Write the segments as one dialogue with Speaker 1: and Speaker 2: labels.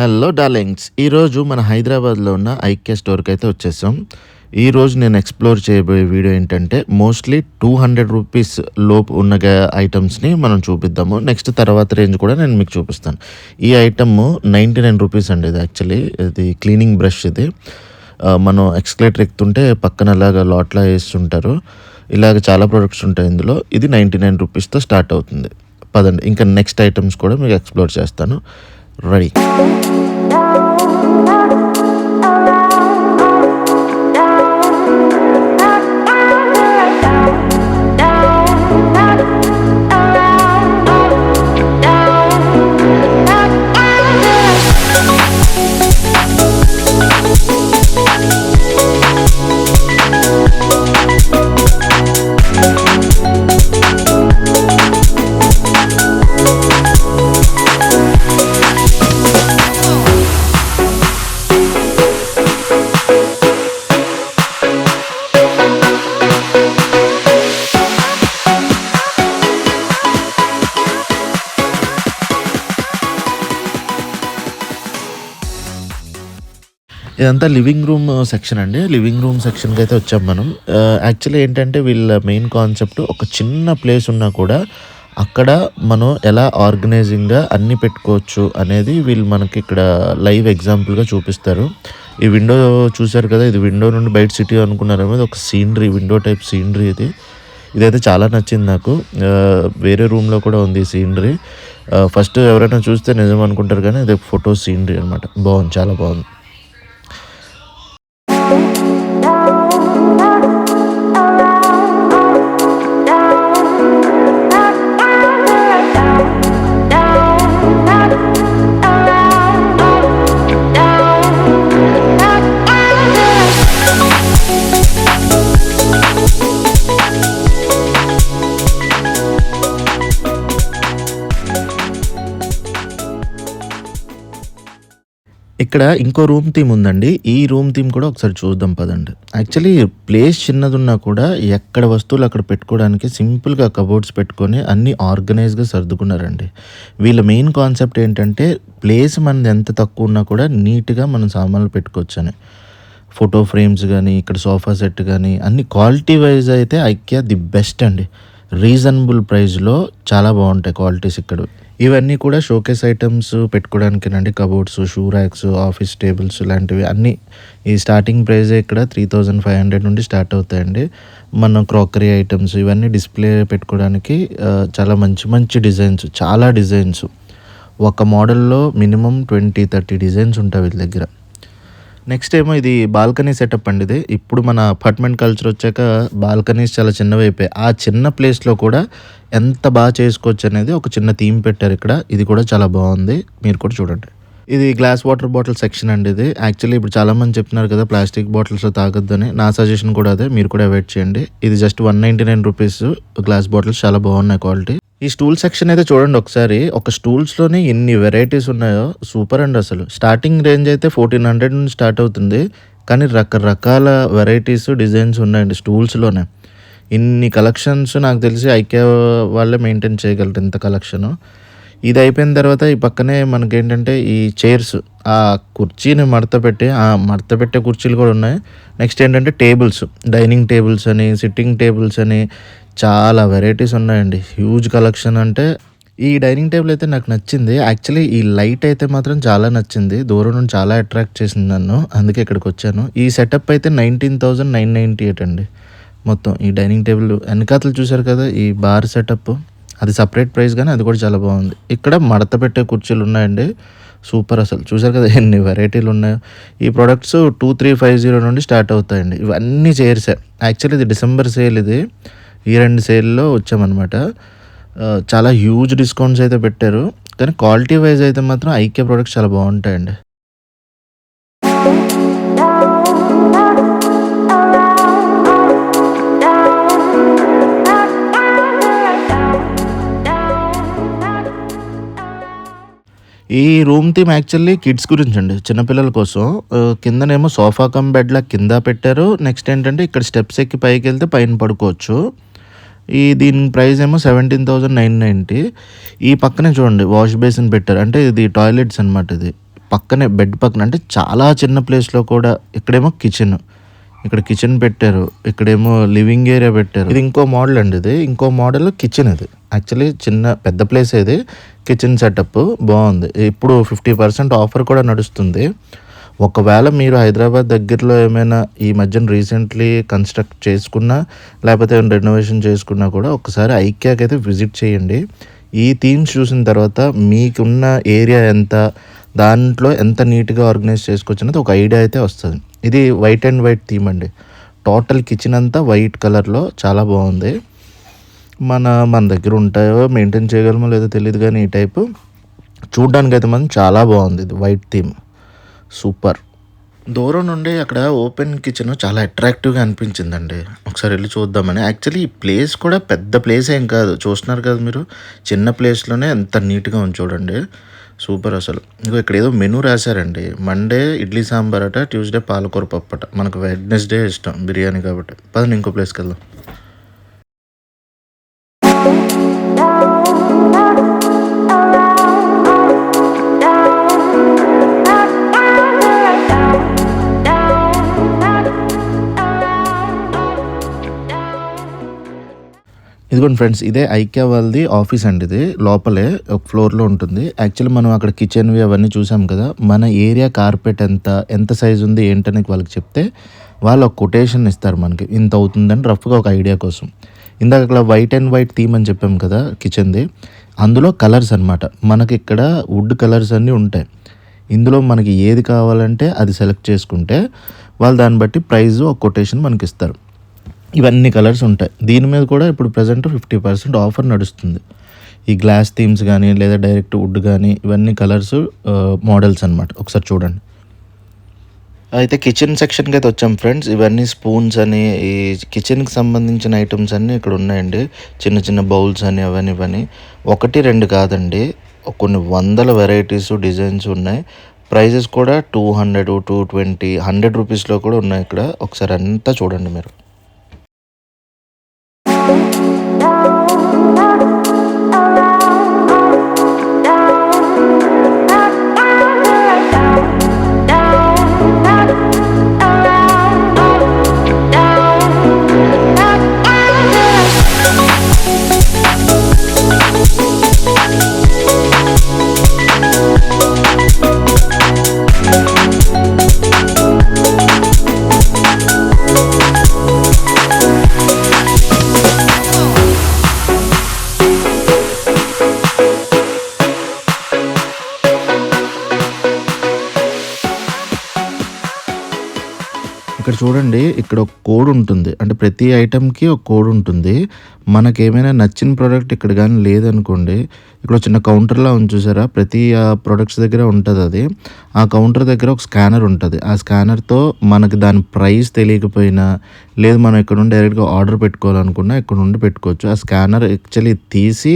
Speaker 1: Hello darlings. ఈరోజు మన హైదరాబాద్లో ఉన్న ఐక్య స్టోర్కి అయితే వచ్చేసాం. ఈరోజు నేను ఎక్స్ప్లోర్ చేయబోయే వీడియో ఏంటంటే మోస్ట్లీ 200 రూపీస్ లోపు ఉన్న ఐటమ్స్ని మనం చూపిద్దాము. నెక్స్ట్ తర్వాత రేంజ్ కూడా నేను మీకు చూపిస్తాను. ఈ ఐటమ్ 99 రూపీస్ అండి. ఇది యాక్చువల్లీ ఇది క్లీనింగ్ బ్రష్. ఇది మనం ఎక్స్కలేటర్ ఎక్కుతుంటే పక్కన అలాగా లాట్లా వేస్తుంటారు. ఇలాగ చాలా ప్రొడక్ట్స్ ఉంటాయి ఇందులో. ఇది 99 రూపీస్తో స్టార్ట్ అవుతుంది. పదండి ఇంకా నెక్స్ట్ ఐటమ్స్ కూడా మీకు ఎక్స్ప్లోర్ చేస్తాను. రెడీ. ఇదంతా లివింగ్ రూమ్ సెక్షన్ అండి. లివింగ్ రూమ్ సెక్షన్కి అయితే వచ్చాం మనం. యాక్చువల్లీ ఏంటంటే వీళ్ళ మెయిన్ కాన్సెప్ట్ ఒక చిన్న ప్లేస్ ఉన్నా కూడా అక్కడ మనం ఎలా ఆర్గనైజింగ్గా అన్నీ పెట్టుకోవచ్చు అనేది వీళ్ళు మనకి ఇక్కడ లైవ్ ఎగ్జాంపుల్గా చూపిస్తారు. ఈ విండో చూశారు కదా, ఇది విండో నుండి బయట సిటీ అనుకున్నారేమో. ఇది ఒక సీనరీ, విండో టైప్ సీనరీ. ఇదైతే చాలా నచ్చింది నాకు. వేరే రూమ్లో కూడా ఉంది ఈ సీనరీ. ఫస్ట్ ఎవరైనా చూస్తే నిజం అనుకుంటారు కానీ ఇది ఫోటో సీనరీ అనమాట. బాగుంది, చాలా బాగుంది. ఇక్కడ ఇంకో రూమ్ థీమ్ ఉందండి. ఈ రూమ్ థీమ్ కూడా ఒకసారి చూద్దాం పదండి. యాక్చువల్లీ ప్లేస్ చిన్నదున్నా కూడా ఎక్కడ వస్తువులు అక్కడ పెట్టుకోవడానికి సింపుల్గా కబోర్డ్స్ పెట్టుకొని అన్నీ ఆర్గనైజ్గా సర్దుకున్నారండి. వీళ్ళ మెయిన్ కాన్సెప్ట్ ఏంటంటే ప్లేస్ మనది ఎంత తక్కువ ఉన్నా కూడా నీట్గా మనం సామాన్లు పెట్టుకోవచ్చు అని. ఫోటో ఫ్రేమ్స్ కానీ, ఇక్కడ సోఫా సెట్ కానీ అన్ని క్వాలిటీ వైజ్ అయితే ఐక్య ది బెస్ట్ అండి. రీజనబుల్ ప్రైస్లో చాలా బాగుంటాయి క్వాలిటీస్ ఇక్కడ. ఇవన్నీ కూడా షోకేస్ ఐటమ్స్ పెట్టుకోవడానికేనండి. Cupboards, shoe racks, office tables ఇలాంటివి అన్నీ. ఈ స్టార్టింగ్ ప్రైజే ఇక్కడ 3500 నుండి స్టార్ట్ అవుతాయండి. మన క్రాకరీ ఐటమ్స్ ఇవన్నీ డిస్ప్లే పెట్టుకోవడానికి చాలా మంచి మంచి డిజైన్స్, చాలా డిజైన్స్. ఒక మోడల్లో మినిమం 20-30 డిజైన్స్ ఉంటాయి వీళ్ళ దగ్గర. నెక్స్ట్ ఏమో ఇది బాల్కనీ సెటప్ అండి. ఇది ఇప్పుడు మన అపార్ట్మెంట్ కల్చర్ వచ్చాక బాల్కనీస్ చాలా చిన్నవి అయిపోయాయి. ఆ చిన్న ప్లేస్లో కూడా ఎంత బాగా చేసుకోవచ్చు అనేది ఒక చిన్న థీమ్ పెట్టారు ఇక్కడ. ఇది కూడా చాలా బాగుంది, మీరు కూడా చూడండి. ఇది గ్లాస్ వాటర్ బాటిల్ సెక్షన్ అండి. ఇది యాక్చువల్లీ ఇప్పుడు చాలామంది చెప్తున్నారు కదా ప్లాస్టిక్ బాటిల్స్లో తాగొద్దని. నా సజెషన్ కూడా అదే, మీరు కూడా అవాయిడ్ చేయండి. ఇది జస్ట్ 199 రూపీస్ గ్లాస్ బాటిల్స్, చాలా బాగున్నాయి క్వాలిటీ. ఈ స్టూల్ సెక్షన్ అయితే చూడండి ఒకసారి. ఒక స్టూల్స్లోనే ఎన్ని వెరైటీస్ ఉన్నాయో, సూపర్ అండి అసలు. స్టార్టింగ్ రేంజ్ అయితే 1400 నుండి స్టార్ట్ అవుతుంది, కానీ రకరకాల వెరైటీస్, డిజైన్స్ ఉన్నాయండి స్టూల్స్లోనే. ఇన్ని కలెక్షన్స్ నాకు తెలిసి ఐక్యా వాళ్ళే మెయింటైన్ చేయగలరు ఇంత కలెక్షను. ఇది అయిపోయిన తర్వాత ఈ పక్కనే మనకేంటంటే ఈ చైర్స్, ఆ కుర్చీని మడత పెట్టే కుర్చీలు కూడా ఉన్నాయి. నెక్స్ట్ ఏంటంటే టేబుల్స్, డైనింగ్ టేబుల్స్ అని, సిట్టింగ్ టేబుల్స్ అని చాలా వెరైటీస్ ఉన్నాయండి. Huge collection. అంటే ఈ డైనింగ్ టేబుల్ అయితే నాకు నచ్చింది. యాక్చువల్లీ ఈ లైట్ అయితే మాత్రం చాలా నచ్చింది. దూరం నుండి చాలా అట్రాక్ట్ చేసింది నన్ను, అందుకే ఇక్కడికి వచ్చాను. ఈ సెటప్ అయితే 19,998 అండి మొత్తం. ఈ డైనింగ్ టేబుల్ వెనకాతలు చూశారు కదా, ఈ బార్ సెటప్ అది సపరేట్ ప్రైస్, కానీ అది కూడా చాలా బాగుంది. ఇక్కడ మడత పెట్టే కుర్చీలు ఉన్నాయండి, సూపర్ అసలు. చూశారు కదా ఎన్ని వెరైటీలు ఉన్నాయో. ఈ ప్రొడక్ట్స్ 2350 నుండి స్టార్ట్ అవుతాయండి. ఇవన్నీ చైర్సే. యాక్చువల్లీ ఇది డిసెంబర్ సేల్. ఇది ఈ 2 సేల్లో వచ్చామన్నమాట. చాలా హ్యూజ్ డిస్కౌంట్స్ అయితే పెట్టారు, కానీ క్వాలిటీ వైజ్ అయితే మాత్రం ఐక్య ప్రొడక్ట్స్ చాలా బాగుంటాయండి. ఈ రూమ్ థీమ్ యాక్చువల్లీ కిడ్స్ గురించి అండి, చిన్నపిల్లల కోసం. కిందనేమో సోఫా కమ్ బెడ్లా కింద పెట్టారు. నెక్స్ట్ ఏంటంటే ఇక్కడ స్టెప్స్ ఎక్కి పైకి వెళ్తే పైన పడుకోవచ్చు. దీని ప్రైస్ ఏమో 17,990. ఈ పక్కనే చూడండి వాష్ బేసిన్ పెట్టారు, అంటే ఇది టాయిలెట్స్ అనమాట. ఇది పక్కనే బెడ్ పక్కన అంటే చాలా చిన్న ప్లేస్‌లో కూడా ఇక్కడేమో కిచెన్. ఇక్కడ కిచెన్ పెట్టారు. ఇక్కడేమో లివింగ్ ఏరియా పెట్టారు. ఇది ఇంకో మోడల్ అండి ఇది. ఇంకో మోడల్ కిచెన్ ఇది. యాక్చువల్లీ పెద్ద ప్లేసే ఇది. కిచెన్ సెటప్ బావుంది. ఇప్పుడు 50% ఆఫర్ కూడా నడుస్తుంది. ఒకవేళ మీరు హైదరాబాద్ దగ్గరలో ఏమైనా ఈ మధ్యన రీసెంట్లీ కన్‌స్ట్రక్ట్ చేసుకున్నా, లేకపోతే రెనోవేషన్ చేసుకున్నా కూడా ఒకసారి ఐకియాకైతే విజిట్ చేయండి. ఈ థీమ్స్ చూసిన తర్వాత మీకున్న ఏరియా ఎంత, దాంట్లో ఎంత నీట్‌గా ఆర్గనైజ్ చేసుకోవచ్చనేది ఒక ఐడియా అయితే వస్తది. ఇది వైట్ అండ్ వైట్ థీమ్ అండి. టోటల్ కిచెన్ అంతా వైట్ కలర్‌లో చాలా బావుంది. మన దగ్గర ఉంటాయో, మెయింటైన్ చేయగలమో లేదో తెలీదు గానీ ఈ టైపు చూడ్డానికైతే మాత్రం చాలా బావుంది. ఇది వైట్ థీమ్. సూపర్. దూరం నుండి అక్కడ ఓపెన్ కిచెన్ చాలా అట్రాక్టివ్‌గా అనిపించిందండి. ఒకసారి ఎళ్లి చూద్దామని. యాక్చువల్లీ ఈ ప్లేస్ కూడా పెద్ద ప్లేస్ ఏం కాదు. చూస్తున్నారు కదా మీరు. చిన్న ప్లేస్‌లోనే ఎంత నీట్‌గా ఉంది చూడండి. సూపర్ అసలు. ఇగో ఇక్కడ ఏదో మెనూ రాశారండి. మండే ఇడ్లీ సాంబార్ అట, ట్యూస్‌డే పాలకూర పప్పట. మనకు వెడ్నెస్‌డే ఇష్టం బిర్యానీ కాబట్టి. పదండి ఇంకో ప్లేస్‌కెళ్దాం. ఇదిగోండి ఫ్రెండ్స్, ఇదే ఐకియా వాళ్ళది ఆఫీస్ అండి ఇది. లోపలే ఒక ఫ్లోర్‌లో ఉంటుంది. యాక్చువల్లీ మనం అక్కడ కిచెన్‌వి అవన్నీ చూసాం కదా! మన ఏరియా కార్పెట్ ఎంత సైజ్ ఉంది ఏంటని వాళ్ళకి చెప్తే వాళ్ళు ఒక కొటేషన్ ఇస్తారు మనకి. ఇంత అవుతుందని రఫ్‌గా ఒక ఐడియా కోసం. ఇందాక అక్కడ వైట్ అండ్ వైట్ థీమ్ అని చెప్పాం కదా కిచెన్‌ది. అందులో కలర్స్ అనమాట. మనకిక్కడ వుడ్ కలర్స్ అన్నీ ఉంటాయి. ఇందులో మనకి ఏది కావాలంటే అది సెలెక్ట్ చేసుకుంటే వాళ్ళు దాన్ని బట్టి ప్రైస్ ఒక కొటేషన్ మనకిస్తారు. ఇవన్నీ కలర్స్ ఉంటాయి. దీని మీద కూడా ఇప్పుడు ప్రెజెంట్ 50% ఆఫర్ నడుస్తుంది. ఈ గ్లాస్ థీమ్స్ గానీ, లేదా డైరెక్ట్ వుడ్ గానీ, ఇవన్నీ కలర్స్ మోడల్స్ అనమాట. ఒకసారి చూడండి. అయితే కిచెన్ సెక్షన్‌కి అయితే వచ్చాం ఫ్రెండ్స్. ఇవన్నీ స్పూన్స్ అని, ఈ కిచెన్‌కి సంబంధించిన ఐటమ్స్ అన్నీ ఇక్కడ ఉన్నాయండి. చిన్న చిన్న బౌల్స్ అని అవన్నీ ఇవన్నీ. 1, 2 కాదండి. కొన్ని వందల వెరైటీస్, డిజైన్స్ ఉన్నాయి. ప్రైజెస్ కూడా 200, 220, 100 రూపీస్‌లో కూడా ఉన్నాయి ఇక్కడ. ఒకసారి అంతా చూడండి మీరు. ఇక్కడ చూడండి, ఇక్కడ ఒక కోడ్ ఉంటుంది. అంటే ప్రతి ఐటెంకి ఒక కోడ్ ఉంటుంది. మనకేమైనా నచ్చిన ప్రోడక్ట్ ఇక్కడ గానీ లేదనుకోండి, ఇక్కడ చిన్న కౌంటర్‌లా ఉంది చూసారా? ప్రతి ప్రొడక్ట్స్ దగ్గర ఉంటదది. ఆ కౌంటర్ దగ్గర ఒక స్కానర్ ఉంటది. ఆ స్కానర్‌తో మనకి దాని ప్రైస్ తెలియకపోయినా, లేదు మనం ఇక్కడ నుండి డైరెక్ట్‌గా ఆర్డర్ పెట్టుకోవాలనుకున్నా ఇక్కడ నుండి పెట్టుకోవచ్చు. ఆ స్కానర్ యాక్చువల్లీ తీసి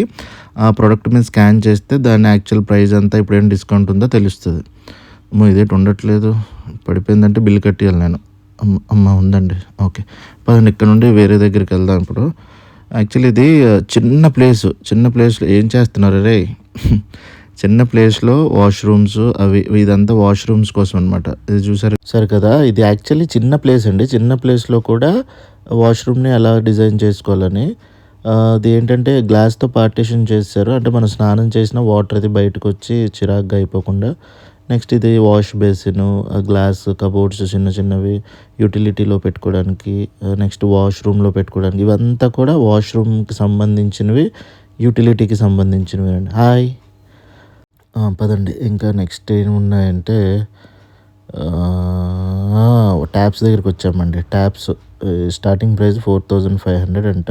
Speaker 1: ఆ ప్రొడక్ట్ మీద స్కాన్ చేస్తే దాని యాక్చువల్ ప్రైస్ ఎంత, ఇప్పుడేం డిస్కౌంట్ ఉందో తెలుస్తది. అమ్మో! ఇదేంటి ఉండట్లేదు. పడిపోయిందంటే బిల్ కట్టేయాలి నేను. ఉందండి. ఓకే. పదండి ఇక్కడ నుండి వేరే దగ్గరికి వెళ్దాం ఇప్పుడు. యాక్చువల్లీ ఇది చిన్న ప్లేస్‌లో ఏం చేస్తున్నారు రేయ్! చిన్న ప్లేస్‌లో వాష్‌రూమ్స్ ఇదంతా వాష్‌రూమ్స్ కోసం అనమాట. ఇది చూసారు కదా! ఇది యాక్చువల్లీ చిన్న ప్లేస్ అండి. చిన్న ప్లేస్‌లో కూడా వాష్‌రూమ్‌ని ఎలా డిజైన్ చేసుకోవాలని. అదేంటంటే గ్లాస్‌తో పార్టిషన్ చేశారు. అంటే మనం స్నానం చేసిన వాటర్ అది బయటకొచ్చి చిరాకుగా అయిపోకుండా. నెక్స్ట్ ఇది వాష్ బేసిను, గ్లాస్ కబోర్డ్స్ చిన్న చిన్నవి యుటిలిటీలో పెట్టుకోవడానికి, నెక్స్ట్ వాష్‌రూమ్‌లో పెట్టుకోవడానికి, ఇవంతా కూడా వాష్‌రూమ్‌కి సంబంధించినవి, యుటిలిటీకి సంబంధించినవి అండి. హాయ్! పదండి ఇంకా నెక్స్ట్ ఏమున్నాయంటే ట్యాప్స్ దగ్గరికి వచ్చామండి. ట్యాప్స్ స్టార్టింగ్ ప్రైస్ 4500 అంట.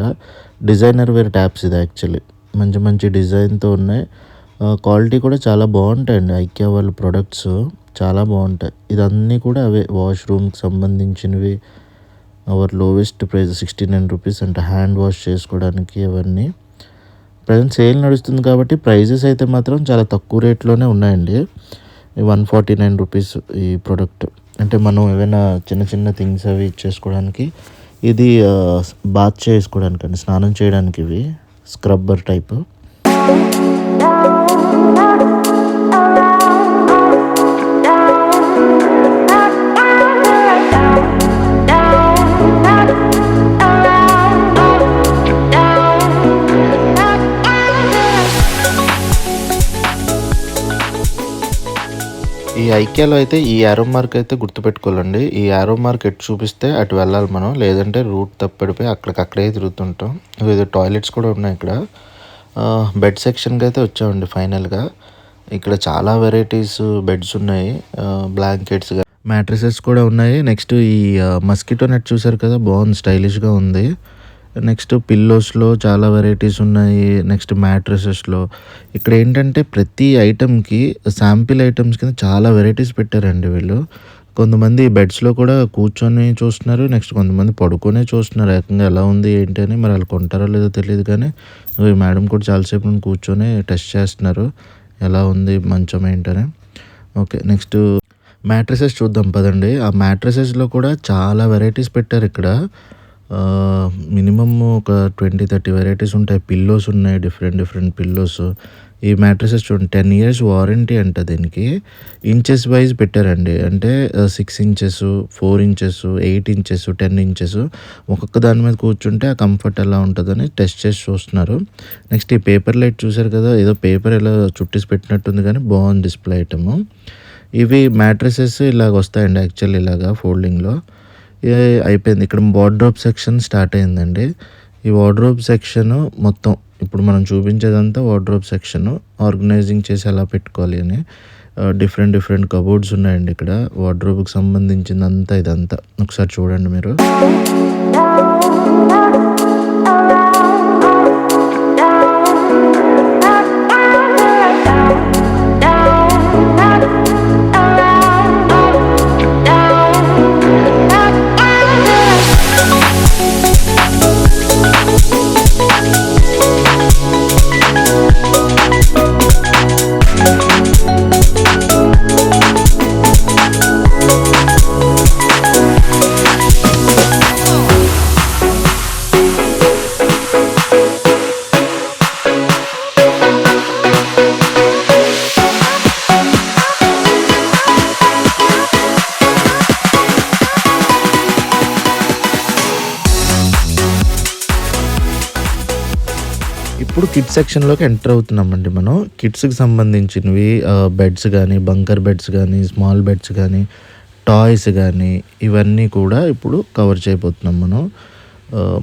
Speaker 1: డిజైనర్ వేర్ ట్యాప్స్ ఇది యాక్చువల్లీ. మంచి మంచి డిజైన్‌తో ఉన్నాయి. క్వాలిటీ కూడా చాలా బాగుంటాయండి. ఐకియా వాళ్ళ ప్రొడక్ట్స్ చాలా బాగుంటాయి. ఇదన్నీ కూడా అవే వాష్‌రూమ్‌కి సంబంధించినవి. అవర్ లోవెస్ట్ ప్రైస్ 69 రూపీస్ అంట. హ్యాండ్ వాష్ చేసుకోవడానికి అవన్నీ. ప్రెజెంట్ సేల్ నడుస్తుంది కాబట్టి ప్రైజెస్ అయితే మాత్రం చాలా తక్కువ రేట్లోనే ఉన్నాయండి. 149 రూపీస్ ఈ ప్రొడక్ట్. అంటే మనం ఏవైనా చిన్న చిన్న థింగ్స్ అవి చేసుకోవడానికి. ఇది బాత్ చేసుకోవడానికండి, స్నానం చేయడానికి ఇవి స్క్రబ్బర్ టైపు. ఈ ఐకియాలో అయితే ఈ యారో మార్క్ అయితే గుర్తుపెట్టుకోవాలండి. ఈ యారో మార్క్ ఎటు చూపిస్తే అటు వెళ్ళాలి మనం. లేదంటే రూట్ తప్పిడిపోయి అక్కడికక్కడే తిరుగుతుంటాం. ఇది టాయిలెట్స్ కూడా ఉన్నాయి ఇక్కడ. బెడ్ సెక్షన్‌కి అయితే వచ్చామండి ఫైనల్‌గా. ఇక్కడ చాలా వెరైటీస్ బెడ్స్ ఉన్నాయి. బ్లాంకెట్స్ మ్యాట్రెసెస్ కూడా ఉన్నాయి. నెక్స్ట్ ఈ మస్కిటో నెట్ చూసారు కదా! బాగుంది, స్టైలిష్‌గా ఉంది. నెక్స్ట్ పిల్లోస్‌లో చాలా వెరైటీస్ ఉన్నాయి. నెక్స్ట్ మ్యాట్రెసెస్‌లో ఇక్కడ ఏంటంటే ప్రతి ఐటెమ్‌కి శాంపిల్ ఐటెమ్స్ కింద చాలా వెరైటీస్ పెట్టారండి వీళ్ళు. కొంతమంది బెడ్స్‌లో కూడా కూర్చొని చూస్తున్నారు. నెక్స్ట్ కొంతమంది పడుకొనే చూస్తున్నారు. ఏకంగా ఎలా ఉంది ఏంటి అని. మరి ఆళ్ళు కొంటారో లేదో తెలీదు కానీ ఈ మేడం కూడా చాలాసేపు నుండి కూర్చొని టెస్ట్ చేస్తున్నారు. ఎలా ఉంది మంచం ఏంటని. ఓకే. నెక్స్ట్ మ్యాట్రెసెస్ చూద్దాం పదండి. ఆ మ్యాట్రెసెస్‌లో కూడా చాలా వెరైటీస్ పెట్టారిక్కడ. మినిమమ్ ఒక 20, 30 వెరైటీస్ ఉంటాయి. పిల్లోస్ ఉన్నాయి. Different pillows. ఈ మ్యాట్రెసెస్ చూడండి 10 ఇయర్స్ వారంటీ అంట దీనికి. ఇంచెస్ వైజ్ పెట్టారండి. అంటే 6 ఇంచెస్, 4 ఇంచెస్, 8 ఇంచెస్, 10 ఇంచెస్ ఒక్కొక్క దాని మీద కూర్చుంటే ఆ కంఫర్ట్ ఎలా ఉంటుందని టెస్ట్ చేసి చూస్తున్నారు. నెక్స్ట్ ఈ పేపర్ లైట్ చూసారు కదా! ఏదో పేపర్ ఎలా చుట్టేసి పెట్టినట్టుంది కానీ బాగుంది డిస్ప్లే ఐటము. ఇవి మ్యాట్రెసెస్ ఇలాగ వస్తాయండి యాక్చువల్లీ ఇలాగా ఫోల్డింగ్‌లో. అయిపోయింది. ఇక్కడ వార్డ్రోబ్ సెక్షన్ స్టార్ట్ అయిందండి. ఈ వార్డ్రోబ్ సెక్షను మొత్తం ఇప్పుడు మనం చూపించేదంతా వార్డ్రోబ్ సెక్షను. ఆర్గనైజింగ్ చేసి ఎలా పెట్టుకోవాలి అని. డిఫరెంట్ కబోర్డ్స్ ఉన్నాయండి ఇక్కడ. వార్డ్రోబ్‌కి సంబంధించిందంతా ఇదంతా. ఒకసారి చూడండి మీరు. ఇప్పుడు కిడ్స్ సెక్షన్‌లోకి ఎంటర్ అవుతున్నామండి మనం. కిడ్స్‌కి సంబంధించినవి బెడ్స్ గానీ, బంకర్ బెడ్స్ గానీ, స్మాల్ బెడ్స్ గానీ, టాయ్స్ గానీ ఇవన్నీ కూడా ఇప్పుడు కవర్ చేయబోతున్నాం మనం.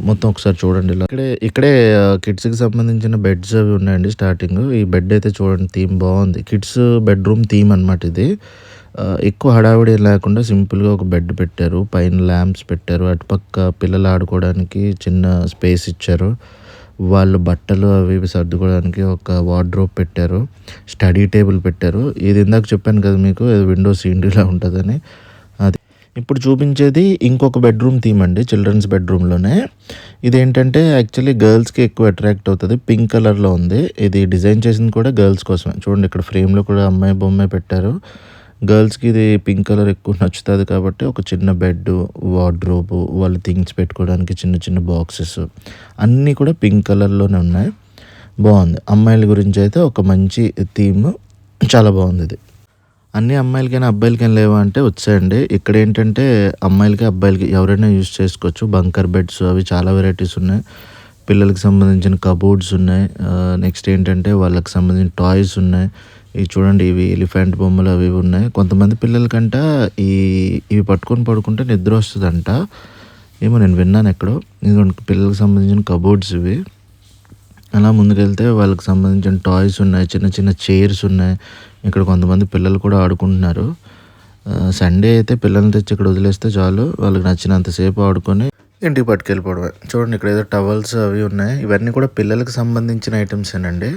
Speaker 1: మొత్తం ఒకసారి చూడండి ఇలా. ఇక్కడే కిడ్స్‌కి సంబంధించిన బెడ్స్ అవి ఉన్నాయండి స్టార్టింగు. ఈ బెడ్ అయితే చూడండి థీమ్ బాగుంది. కిడ్స్ బెడ్‌రూమ్ థీమ్ అనమాట ఇది. ఎక్కువ హడావిడి లేకుండా సింపుల్‌గా ఒక బెడ్ పెట్టారు. పైన ల్యాంప్స్ పెట్టారు. అటుపక్క పిల్లలు ఆడుకోవడానికి చిన్న స్పేస్ ఇచ్చారు. వాళ్ళు బట్టలు అవి ఇవి సర్దుకోవడానికి ఒక వార్డ్రోబ్ పెట్టారు. స్టడీ టేబుల్ పెట్టారు. ఇది ఇందాక చెప్పాను కదా మీకు విండో సీనరీలా ఉంటుందని. అది ఇప్పుడు చూపించేది ఇంకొక బెడ్రూమ్ థీమ్ అండి. చిల్డ్రన్స్ బెడ్రూమ్‌లోనే. ఇదేంటంటే యాక్చువల్లీ గర్ల్స్‌కి ఎక్కువ అట్రాక్ట్ అవుతది. పింక్ కలర్‌లో ఉంది. ఇది డిజైన్ చేసింది కూడా గర్ల్స్ కోసమే. చూడండి ఇక్కడ ఫ్రేమ్‌లో కూడా అమ్మాయి బొమ్మే పెట్టారు. గర్ల్స్‌కి ఇది పింక్ కలర్ ఎక్కువ నచ్చుతది కాబట్టి ఒక చిన్న బెడ్డు, వార్డ్రోబు, వాళ్ళు థింగ్స్ పెట్టుకోవడానికి చిన్న బాక్సెస్ అన్నీ కూడా పింక్ కలర్‌లోనే ఉన్నాయి. బాగుంది. అమ్మాయిల గురించి అయితే ఒక మంచి థీమ్. చాలా బాగుందిది. అన్నీ అమ్మాయిలకైనా, అబ్బాయిలకైనా లేవా అంటే వచ్చాయండి. ఇక్కడేంటంటే అమ్మాయిలకి, అబ్బాయిలకి ఎవరైనా యూజ్ చేసుకోవచ్చు. బంకర్ బెడ్స్ అవి చాలా వెరైటీస్ ఉన్నాయి. పిల్లలకి సంబంధించిన కబోర్డ్స్ ఉన్నాయి. నెక్స్ట్ ఏంటంటే వాళ్ళకి సంబంధించిన టాయ్స్ ఉన్నాయి. ఇవి చూడండి ఇవి ఎలిఫెంట్ బొమ్మలు అవి ఇవి ఉన్నాయి. కొంతమంది పిల్లలకంట ఇవి పట్టుకొని పడుకుంటే నిద్ర వస్తదంట. ఏమో నేను విన్నాను ఎక్కడో. ఇదిగోండి పిల్లలకి సంబంధించిన కబోర్డ్స్ ఇవి. అలా ముందుకెళ్తే వాళ్ళకి సంబంధించిన టాయ్స్ ఉన్నాయి. చిన్న చైర్స్ ఉన్నాయి. ఇక్కడ కొంతమంది పిల్లలు కూడా ఆడుకుంటున్నారు. సండే అయితే పిల్లల్ని తెచ్చి ఇక్కడ వదిలేస్తే చాలు. వాళ్ళకి నచ్చినంత సేపు ఆడుకొని ఇంటికి పట్టుకెళ్ళిపోవడమే. చూడండి ఇక్కడ ఏదో టవల్స్ అవి ఉన్నాయి. ఇవన్నీ కూడా పిల్లలకి సంబంధించిన ఐటమ్సేనండి.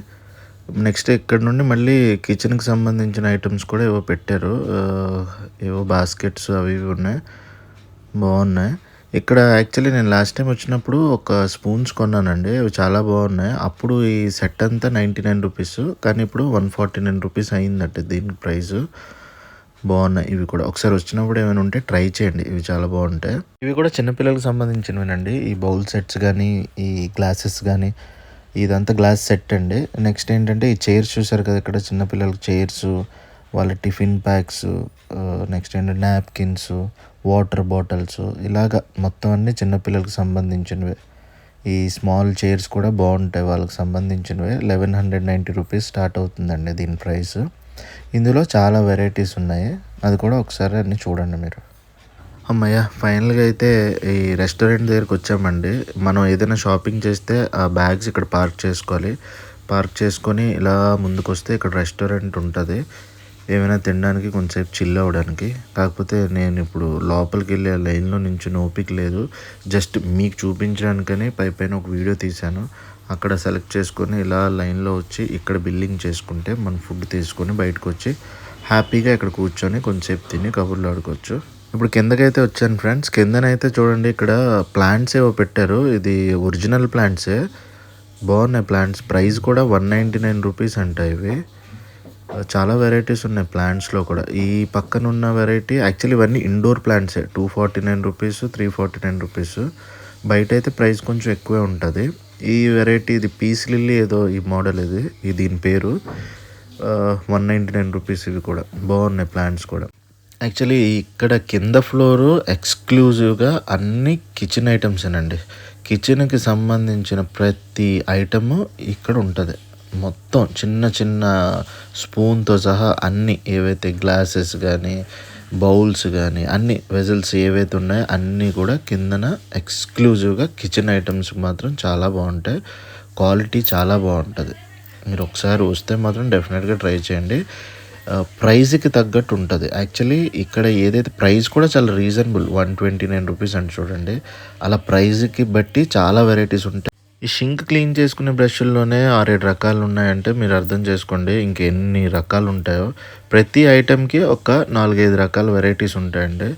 Speaker 1: నెక్స్ట్ ఇక్కడ నుండి మళ్ళీ కిచెన్‌కి సంబంధించిన ఐటమ్స్ కూడా ఏవో పెట్టారు. ఏవో బాస్కెట్స్ అవి ఇవి ఉన్నాయి. బాగున్నాయి. ఇక్కడ యాక్చువల్లీ నేను లాస్ట్ టైం వచ్చినప్పుడు ఒక స్పూన్స్ కొన్నానండి. అవి చాలా బాగున్నాయి. అప్పుడు ఈ సెట్ అంతా ₹99 కానీ ఇప్పుడు ₹149 అయిందట దీని ప్రైసు. బాగున్నాయి ఇవి కూడా. ఒకసారి వచ్చినప్పుడు ఏమైనా ఉంటే ట్రై చేయండి. ఇవి చాలా బాగుంటాయి. ఇవి కూడా చిన్నపిల్లలకు సంబంధించినవేనండి. ఈ బౌల్ సెట్స్ కానీ, ఈ గ్లాసెస్ కానీ ఇదంతా గ్లాస్ సెట్ అండి. నెక్స్ట్ ఏంటంటే ఈ చైర్స్ చూసారు కదా ఇక్కడ చిన్నపిల్లలకి చైర్స్, వాళ్ళ టిఫిన్ ప్యాక్స్, నెక్స్ట్ ఏంటంటే నాప్కిన్స్, వాటర్ బాటిల్స్ ఇలాగ మొత్తం అన్నీ చిన్నపిల్లలకి సంబంధించినవే. ఈ స్మాల్ చైర్స్ కూడా బాగుంటాయి వాళ్ళకి సంబంధించినవే. ₹1190 స్టార్ట్ అవుతుందండి దీని ప్రైస్. ఇందులో చాలా వెరైటీస్ ఉన్నాయి. అది కూడా ఒకసారి అన్నీ చూడండి మీరు. హమ్మయ్య! ఫైనల్‌గా అయితే ఈ రెస్టారెంట్ దగ్గరికి వచ్చామండి. మనం ఏదైనా షాపింగ్ చేస్తే ఆ బ్యాగ్స్ ఇక్కడ పార్క్ చేసుకోవాలి. పార్క్ చేసుకొని ఇలా ముందుకొస్తే ఇక్కడ రెస్టారెంట్ ఉంటది. ఏమైనా తినడానికి కొంచెంసేపు చిల్ అవ్వడానికి. కాకపోతే నేను ఇప్పుడు లోపలికెళ్ళి ఆ లైన్‌లో నించొని ఓపిక లేదు. జస్ట్ మీకు చూపించడానికని పైపైన ఒక వీడియో తీశాను. అక్కడ సెలెక్ట్ చేసుకొని ఇలా లైన్‌లో వచ్చి ఇక్కడ బిల్లింగ్ చేసుకుంటే మనం ఫుడ్ తీసుకొని బయటకొచ్చి హ్యాపీగా ఇక్కడ కూర్చొని కొంచెంసేపు తిని కబుర్లు ఆడుకోవచ్చు. ఇప్పుడు కిందకైతే వచ్చాను ఫ్రెండ్స్. కిందనైతే చూడండి ఇక్కడ ప్లాంట్స్ ఏవో పెట్టారు. ఇది ఒరిజినల్ ప్లాంట్సే. బాగున్నాయి ప్లాంట్స్. ప్రైస్ కూడా 199 రూపీస్ అంట ఇవి. చాలా వెరైటీస్ ఉన్నాయి ప్లాంట్స్‌లో కూడా. ఈ పక్కనున్న వెరైటీ యాక్చువల్లీ ఇవన్నీ ఇండోర్ ప్లాంట్సే. 249 రూపీస్, 349 రూపీస్. బయటైతే ప్రైస్ కొంచెం ఎక్కువే ఉంటది. ఈ వెరైటీ ఇది పీస్ లిల్లీ ఏదో ఈ మోడల్ ఇది. దీని పేరు. 199 రూపీస్ ఇవి కూడా. బాగున్నాయి ప్లాంట్స్ కూడా. యాక్చువల్లీ ఇక్కడ కింద ఫ్లోరు ఎక్స్క్లూజివ్‌గా అన్ని కిచెన్ ఐటమ్సేనండి. కిచెన్‌కి సంబంధించిన ప్రతి ఐటము ఇక్కడ ఉంటది. మొత్తం చిన్న చిన్న స్పూన్‌తో సహా అన్నీ ఏవైతే గ్లాసెస్ గానీ, బౌల్స్ గానీ అన్నీ వెజల్స్ ఏవైతే ఉన్నాయో అన్నీ కూడా కిందన ఎక్స్క్లూజివ్‌గా కిచెన్ ఐటమ్స్ మాత్రం చాలా బాగుంటాయి. క్వాలిటీ చాలా బాగుంటది. మీరు ఒకసారి వస్తే మాత్రం డెఫినెట్‌గా ట్రై చేయండి. ప్రైస్‌కి తగ్గట్టు ఉంటది. యాక్చువల్లీ ఇక్కడ ఏదైతే ప్రైస్ కూడా చాలా రీజనబుల్. 129 రూపీస్ అంట చూడండి. అలా ప్రైస్‌కి బట్టి చాలా వెరైటీస్ ఉంటాయి. ఈ షింక్ క్లీన్ చేసుకునే బ్రష్‌ల్లోనే 6, 7 రకాలు ఉన్నాయంటే మీరు అర్థం చేసుకోండి ఇంకెన్ని రకాలు ఉంటాయో. ప్రతి ఐటెంకి ఒక 4, 5 రకాల వెరైటీస్ ఉంటాయండి.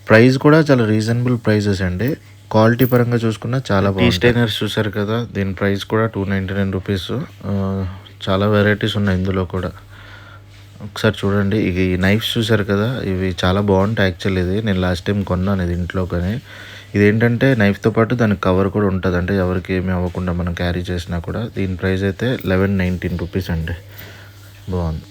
Speaker 1: ప్రైస్ కూడా చాలా రీజనబుల్ ప్రైసెస్ అండి. క్వాలిటీ పరంగా చూసుకున్నా చాలా బాగుంటాయి. టీ స్టైనర్స్ చూసారు కదా, దీని ప్రైస్ కూడా 299 రూపీస్. చాలా వెరైటీస్ ఉన్నాయి ఇందులో కూడా. ఒకసారి చూడండి. ఈ నైఫ్స్ చూసారు కదా, ఇవి చాలా బాగుంటాయి యాక్చువల్లీ. ఇది నేను లాస్ట్ టైం కొన్నాను ఇది ఇంట్లో. కానీ ఇదేంటంటే నైఫ్తో పాటు దానికి కవర్ కూడా ఉంటుంది. అంటే ఎవరికి ఏమీ అవ్వకుండా మనం క్యారీ చేసినా కూడా. దీని ప్రైస్ అయితే 1119 రూపీస్ అండి. బాగుంది.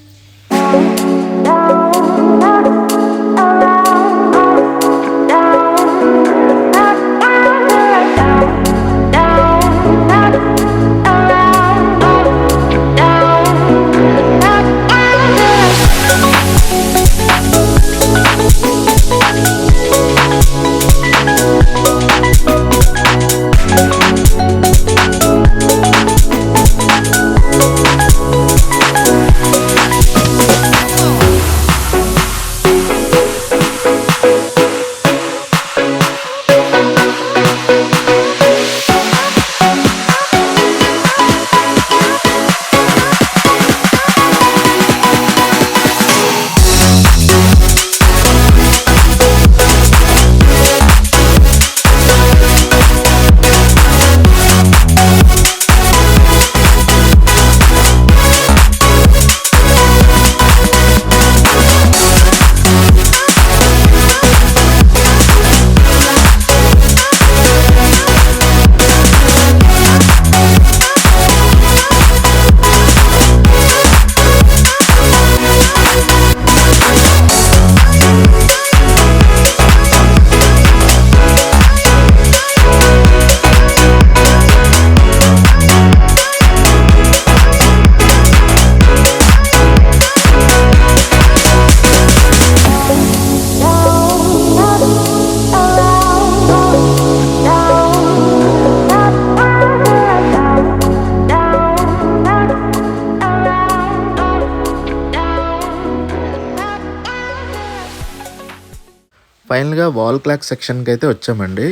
Speaker 1: ఫైనల్‌గా వాల్ క్లాక్ సెక్షన్‌కి అయితే వచ్చామండి.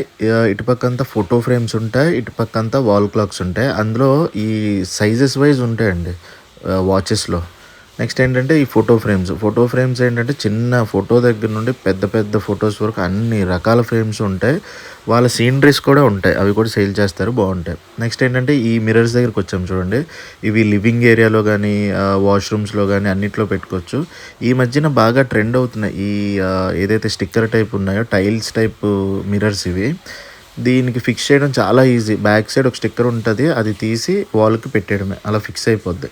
Speaker 1: ఇటుపక్కంతా ఫోటో ఫ్రేమ్స్ ఉంటాయి. ఇటుపక్కంతా వాల్ క్లాక్స్ ఉంటాయి. అందులో ఈ సైజెస్ వైస్ ఉంటాయండి వాచెస్‌లో. నెక్స్ట్ ఏంటంటే ఈ ఫోటో ఫ్రేమ్స్. ఫోటో ఫ్రేమ్స్ ఏంటంటే చిన్న ఫోటో దగ్గర నుండి పెద్ద పెద్ద ఫోటోస్ వరకు అన్ని రకాల ఫ్రేమ్స్ ఉంటాయి. వాళ్ళ సీనరీస్ కూడా ఉంటాయి. అవి కూడా సేల్ చేస్తారు, బాగుంటాయి. నెక్స్ట్ ఏంటంటే ఈ మిర్రర్స్ దగ్గరికి వచ్చాము చూడండి. ఇవి లివింగ్ ఏరియాలో కానీ వాష్రూమ్స్లో కానీ అన్నిట్లో పెట్టుకోవచ్చు. ఈ మధ్యన బాగా ట్రెండ్ అవుతున్నాయి ఈ ఏదైతే స్టిక్కర్ టైప్ ఉన్నాయో టైల్స్ టైప్ మిర్రర్స్ ఇవి. దీనికి ఫిక్స్ చేయడం చాలా ఈజీ. బ్యాక్ సైడ్ ఒక స్టిక్కర్ ఉంటుంది, అది తీసి వాల్కి పెట్టేయడమే, అలా ఫిక్స్ అయిపోద్ది.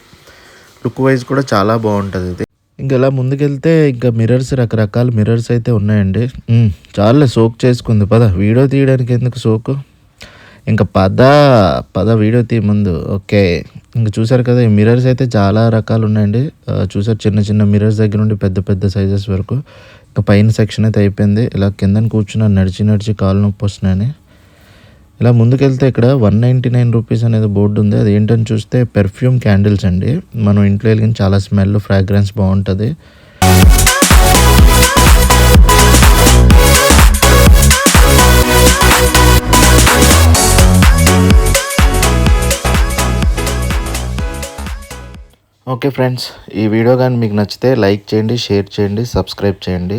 Speaker 1: లుక్ వైజ్ కూడా చాలా బాగుంటుంది ఇది. ఇంకా ఇలా ముందుకెళ్తే ఇంకా మిర్రర్స్, రకరకాల మిర్రర్స్ అయితే ఉన్నాయండి. చాలా సోక్ చేసుకుంది. పద వీడియో తీయడానికి ఎందుకు సోకు. ఇంకా పద వీడియో తీ ముందు. ఓకే. ఇంక చూసారు కదా! ఈ మిర్రర్స్ అయితే చాలా రకాలు ఉన్నాయండి. చూసారు చిన్న చిన్న మిర్రర్స్ దగ్గర నుండి పెద్ద పెద్ద సైజెస్ వరకు. ఇక పైన సెక్షన్ అయితే అయిపోయింది. ఇలా కిందన కూర్చున్నాను నడిచి కాళ్ళు నొప్పొస్తున్నాయని. ఇలా ముందుకెళ్తే ఇక్కడ 199 రూపీస్ అనేది బోర్డు ఉంది. అది ఏంటని చూస్తే పెర్ఫ్యూమ్ క్యాండిల్స్ అండి. మనం ఇంట్లో వెలిగిన చాలా స్మెల్ ఫ్రాగ్రెన్స్ బాగుంటుంది. ఓకే ఫ్రెండ్స్, ఈ వీడియో కానీ మీకు నచ్చితే లైక్ చేయండి, షేర్ చేయండి, సబ్స్క్రైబ్ చేయండి.